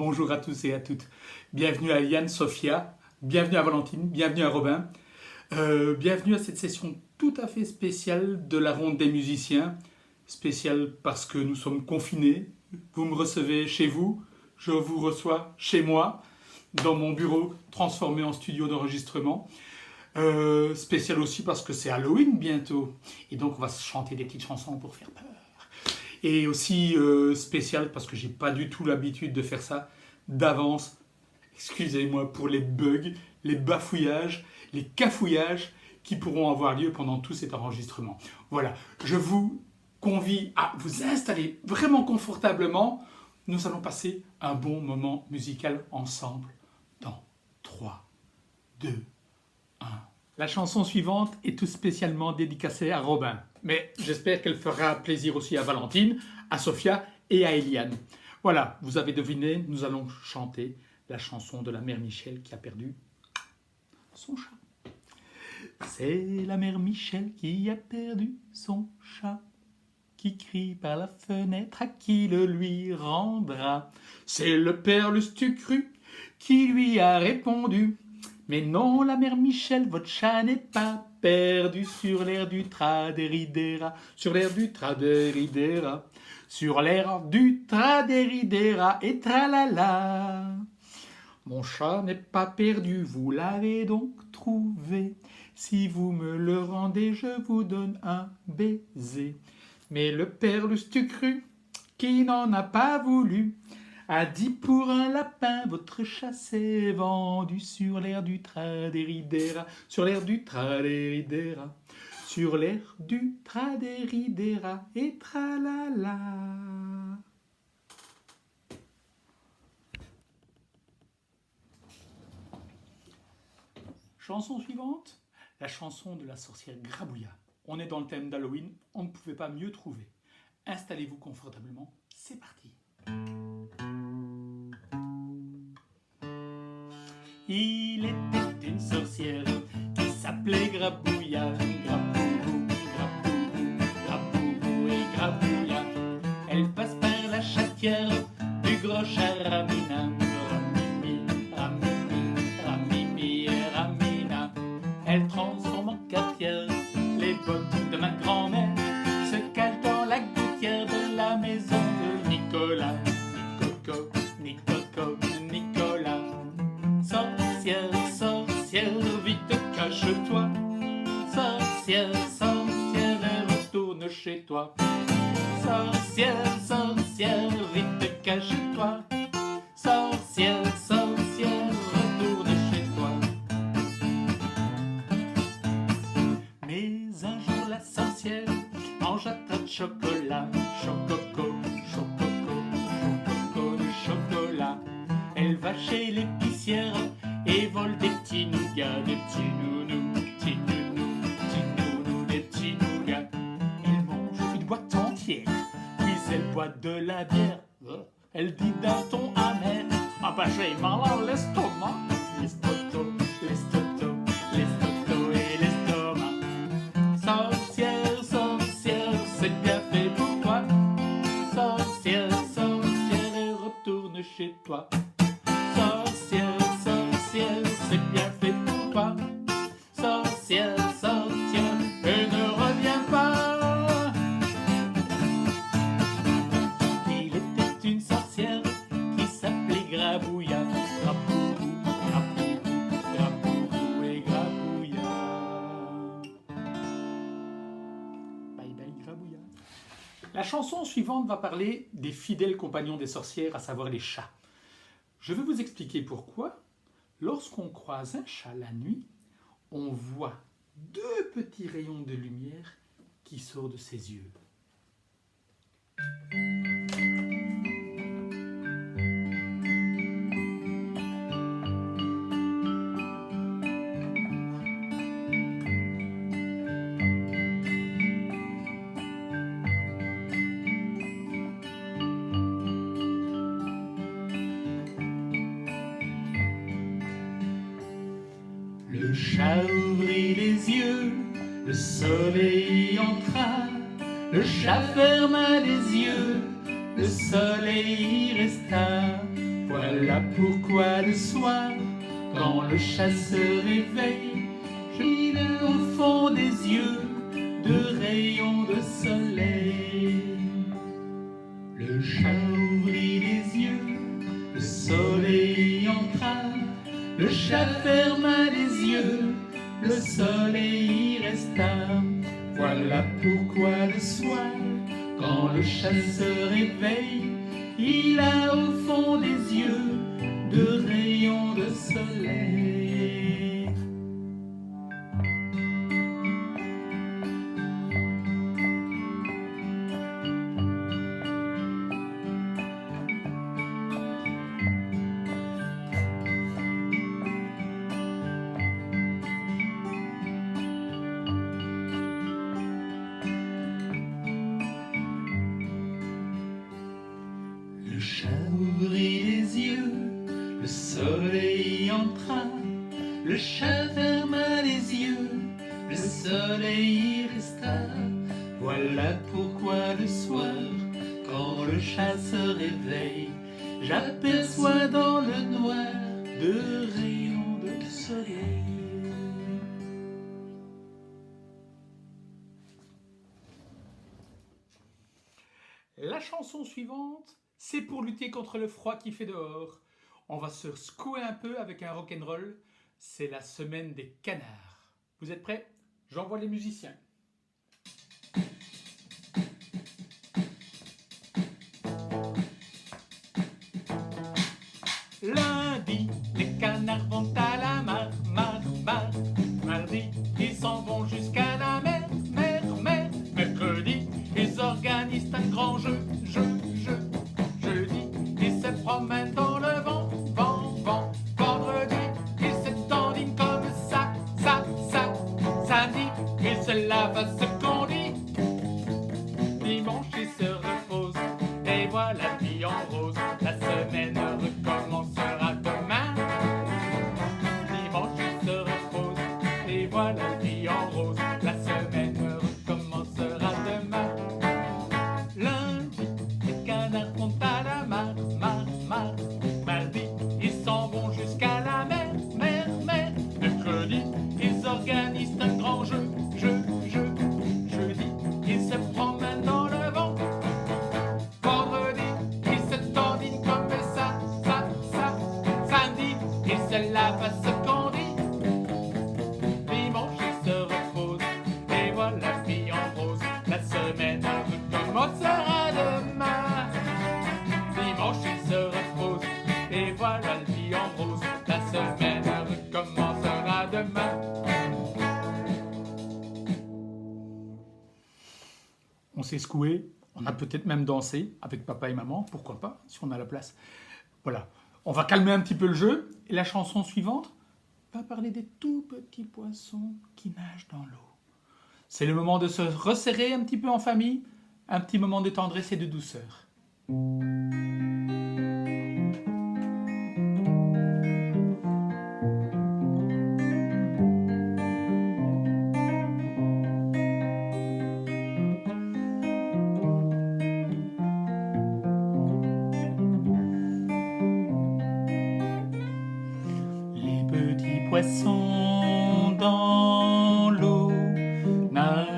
Bonjour à tous et à toutes. Bienvenue à Yann, Sophia, bienvenue à Valentine, bienvenue à Robin. Bienvenue à cette session tout à fait spéciale de la ronde des musiciens. Spéciale parce que nous sommes confinés. Vous me recevez chez vous, je vous reçois chez moi, dans mon bureau transformé en studio d'enregistrement. Spécial aussi parce que c'est Halloween bientôt. Et donc on va se chanter des petites chansons pour faire peur. Et aussi spécial parce que j'ai pas du tout l'habitude de faire ça d'avance. Excusez-moi pour les bugs, les bafouillages, les cafouillages qui pourront avoir lieu pendant tout cet enregistrement. Voilà, je vous convie à vous installer vraiment confortablement. Nous allons passer un bon moment musical ensemble dans 3, 2, 1. La chanson suivante est tout spécialement dédicacée à Robin, mais j'espère qu'elle fera plaisir aussi à Valentine, à Sophia et à Eliane. Voilà, vous avez deviné, nous allons chanter la chanson de la mère Michel qui a perdu son chat. C'est la mère Michel qui a perdu son chat, qui crie par la fenêtre à qui le lui rendra. C'est le père Lustucru qui lui a répondu: mais non, la mère Michel, votre chat n'est pas perdu sur l'air du Traderidera, sur l'air du Traderidera, sur l'air du Traderidera et tralala. Mon chat n'est pas perdu, vous l'avez donc trouvé. Si vous me le rendez, je vous donne un baiser. Mais le père Lustucru, qui n'en a pas voulu, a dit pour un lapin, votre chat s'est vendu sur l'air du Traderidera, sur l'air du Traderidera, sur l'air du Traderidera et tralala. Chanson suivante, la chanson de la sorcière Grabouilla. On est dans le thème d'Halloween, on ne pouvait pas mieux trouver. Installez-vous confortablement, c'est parti. Il était une sorcière qui s'appelait Grabouilla, Graboubou, Graboubou, Graboubou et Grabouilla. Elle passe par la chatière du gros chat Ramina, Ramimi, Ramimi, Ramimi et Ramina. Elle transforme en cafetière les bottes de ma grand-mère, se cache dans la gouttière de la maison de Nicolas. Nicoco, Nicolas. Sorcière, sorcière, vite cache-toi. Sorcière, sorcière, retourne chez toi. Sorcière, sorcière, vite cache-toi. Sorcière, sorcière, retourne chez toi. Mais un jour la sorcière mange un tas de chocolat. Chococo, chococo, chococo de chocolat. Elle va chez l'épicière et vole des petits nougats, des petits nounous, petits nounous, petits nounous, des petits nougats. Elle mange une boîte entière, puis elle boit de la bière. Elle dit d'un ton amer: ah bah j'ai mal à l'estomac. L'estoto, l'estoto, l'estoto et l'estomac. Sorcière, sorcière, c'est bien fait pour toi. Sorcière, sorcière, retourne chez toi. Sorcière, sorcière, c'est bien fait pour toi. Sorcière, sorcière, et ne reviens pas. Il était une sorcière qui s'appelait Grabouilla, Graboubou, Graboubou, Graboubou et Grabouilla. Bye bye Grabouilla. La chanson suivante va parler des fidèles compagnons des sorcières, à savoir les chats. Je vais vous expliquer pourquoi. Lorsqu'on croise un chat la nuit, on voit deux petits rayons de lumière qui sortent de ses yeux. Le chat ouvrit les yeux, le soleil entra. Le chat ferma les yeux, le soleil resta. Voilà Voilà pourquoi le soir, quand le chat se réveille, il a au fond des yeux de rayons de soleil. Le chat ouvrit les yeux, le soleil entra. Le chat ferma les yeux, le soleil y resta. Voilà pourquoi le soir, quand le chat se réveille, il a au fond des yeux de rayons de soleil. Le chat ouvrit les yeux, le soleil entra. Le chat ferma les yeux, le soleil y resta. Voilà pourquoi le soir, quand le chat se réveille, j'aperçois dans le noir de rayons de soleil. La chanson suivante, c'est pour lutter contre le froid qui fait dehors. On va se secouer un peu avec un rock'n'roll. C'est la semaine des canards. Vous êtes prêts? J'envoie les musiciens. Lundi, les canards vont à la mare. Mardi, ils s'en vont jusqu'à la mer. Mercredi, ils organisent un grand jeu. Jeudi, ils se promènent dans le vent. Vendredi, ils se dandinent comme ça. Samedi, ils se lavent à ce qu'on dit. Dimanche, ils se reposent. Et voilà la vie en rose. La semaine recommencera demain. Dimanche, ils se reposent. Et voilà la vie en rose. La semaine recommencera demain. Lundi, les canards vont à la mare. Mardi, ils s'en vont jusqu'à la mer. Mercredi, ils organisent un grand jeu. Jeudi, ils se promènent dans le vent. Vendredi, ils se dandinent comme ça. Samedi, ils se lavent à ce qu'on dit. Dimanche, ils se reposent. Et voilà la vie en rose. La semaine recommencera demain. Dimanche, ils se reposent. Et voilà la vie en rose. La semaine recommencera demain. On s'est secoué, on a peut-être même dansé avec papa et maman, pourquoi pas, si on a la place. Voilà, on va calmer un petit peu le jeu. Et la chanson suivante va parler des tout petits poissons qui nagent dans l'eau. C'est le moment de se resserrer un petit peu en famille, un petit moment de tendresse et de douceur. Les petits poissons dans l'eau nagent.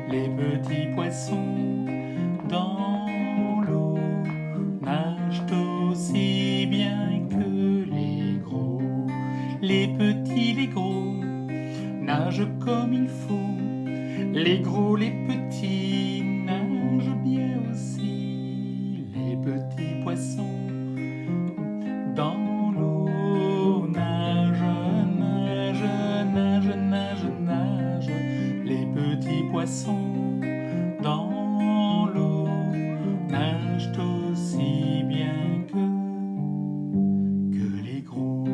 Les petits poissons dans l'eau nagent aussi bien que les gros. Les petits, les gros nagent comme il faut. Les gros, les petits nagent bien aussi. Les petits poissons dans l'eau nagent. Les petits poissons dans l'eau nagent aussi bien que les gros.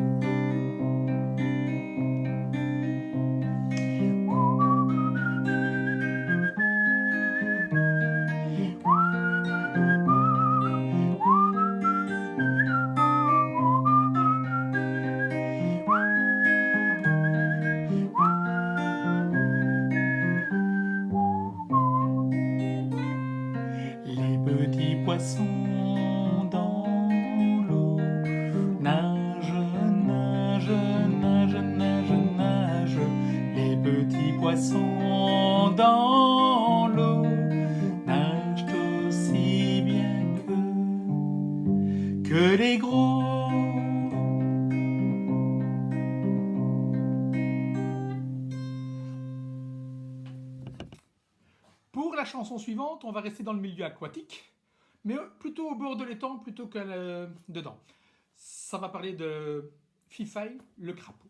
poissons dans l'eau. Nage, nage, nage, nage, nage, les petits poissons dans l'eau nagent aussi bien que les gros. Pour la chanson suivante, on va rester dans le milieu aquatique, mais plutôt au bord de l'étang plutôt que dedans. Ça va parler de Fifay, le crapaud.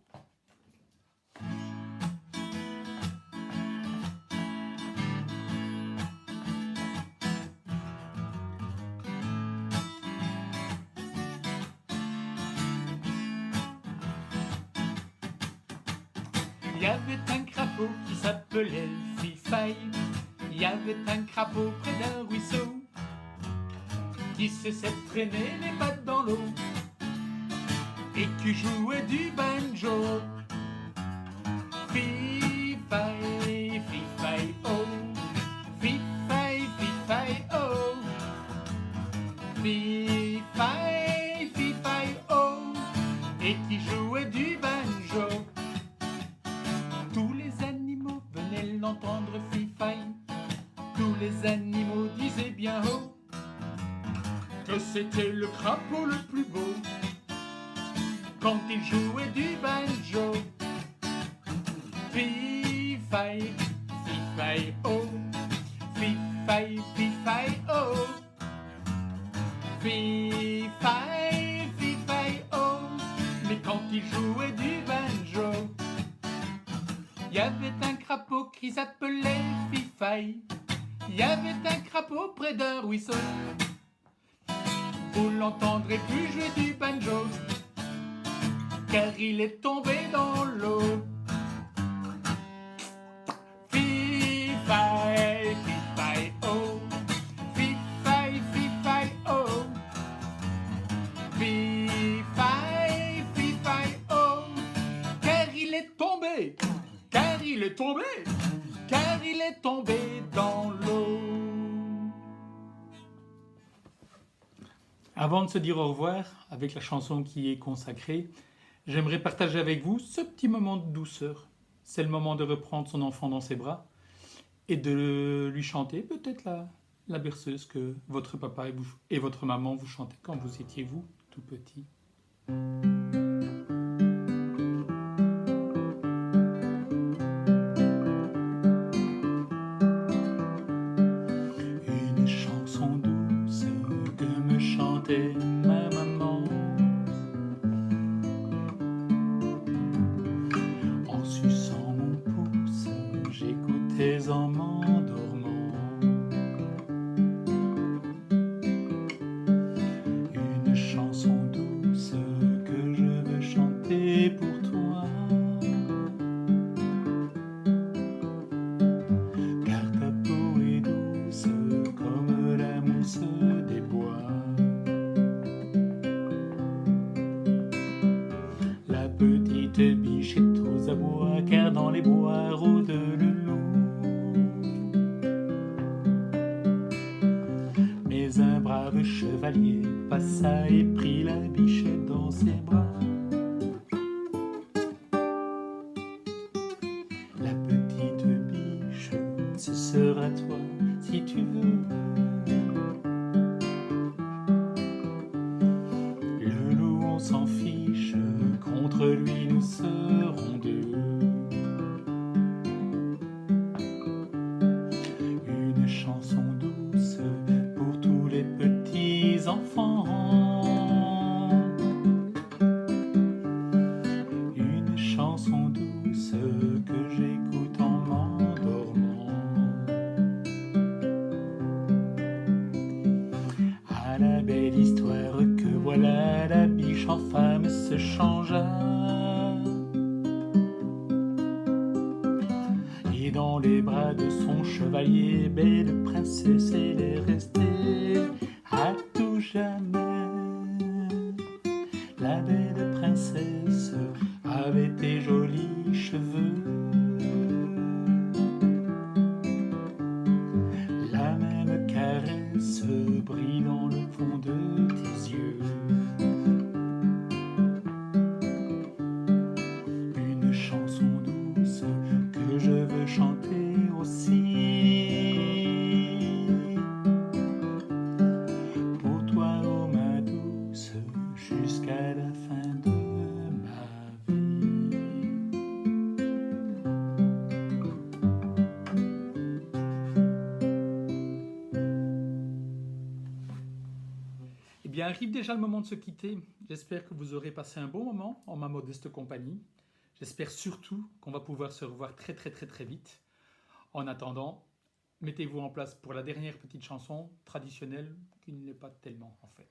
Il y avait un crapaud qui s'appelait Fifay. Il y avait un crapaud près d'un ruisseau qui se laissait traîner les pattes dans l'eau et qui jouait du banjo. Fifay, Fifay, oh, Fifay, Fifay, oh, Fifay, Fifay, oh, et qui jouait du banjo. Tous les animaux venaient l'entendre Fifay. Tous les animaux disaient bien haut que c'était le crapaud le plus beau quand il jouait du banjo. Fifay, Fifay, oh, Fifay, Fifay, oh, Fifay, Fifay, oh, mais quand il jouait du banjo, il y avait un crapaud qui s'appelait Fifay. Il y avait un crapaud près d'un ruisseau. Vous l'entendrez plus jouer du banjo, car il est tombé dans l'eau. Fifay, Fifay, oh, Fifay, Fifay, oh, Fifay, Fifay, oh, car il est tombé, car il est tombé, car il est tombé dans l'eau. Avant de se dire au revoir avec la chanson qui est consacrée, j'aimerais partager avec vous ce petit moment de douceur. C'est le moment de reprendre son enfant dans ses bras et de lui chanter peut-être la berceuse que votre papa et votre maman vous chantaient quand vous étiez vous tout petit. Une chanson douce que me chantait ma maman. En suçant mon pouce, j'écoutais en m'endormant. Une chanson douce que je veux chanter pour toi. Car ta peau est douce comme la mousse des bois. La petite biche est aux abois, car dans les bois rôde le loup. Mais un brave chevalier passa et prit la biche dans ses bras. La petite biche, ce sera toi si tu veux. Le loup, on s'en fiche, contre lui nous serons deux. Une chanson douce pour tous les petits enfants. Une chanson douce que j'écoute en m'endormant. À la belle histoire que voilà, la biche en femme se changea. Et dans les bras de son chevalier, belle princesse, elle est restée à tout jamais. La belle princesse avait tes jolis cheveux, la même caresse me brille dans le fond de tes yeux. Une chanson douce que je veux chanter aussi. Pour toi, oh ma douce, jusqu'à la fin de ma vie. Eh bien, arrive déjà le moment de se quitter. J'espère que vous aurez passé un bon moment en ma modeste compagnie. J'espère surtout qu'on va pouvoir se revoir très vite. En attendant, mettez-vous en place pour la dernière petite chanson traditionnelle qui ne l'est pas tellement en fait.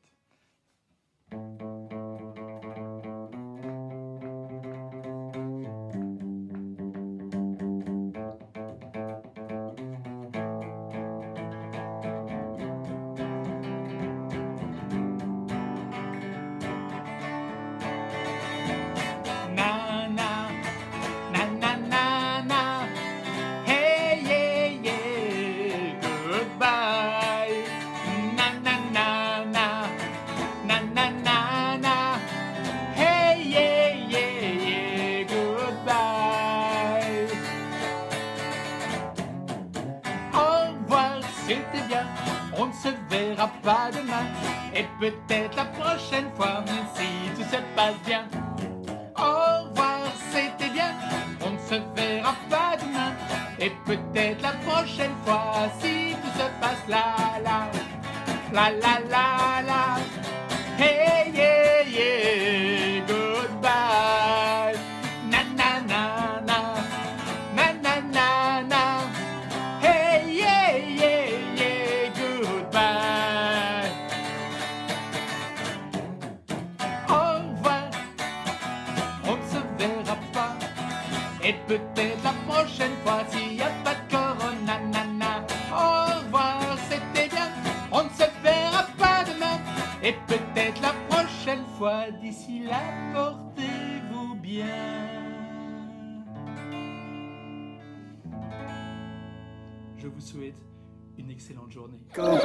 C'était bien, on ne se verra pas demain. Et peut-être la prochaine fois, si tout se passe bien. Au revoir, c'était bien, on ne se verra pas demain. Et peut-être la prochaine fois, si tout se passe la la la la la la. Hey yeah yeah, goodbye. Na na na na, na na na na. Hey yeah yeah yeah, goodbye. Au revoir, on ne se verra pas. Et peut-être la prochaine fois, s'il n'y a pas de corona, nana. Au revoir, c'était bien, on ne se verra pas demain. Et peut-être la prochaine fois, d'ici là, portez-vous bien. Je vous souhaite une excellente journée. Copain.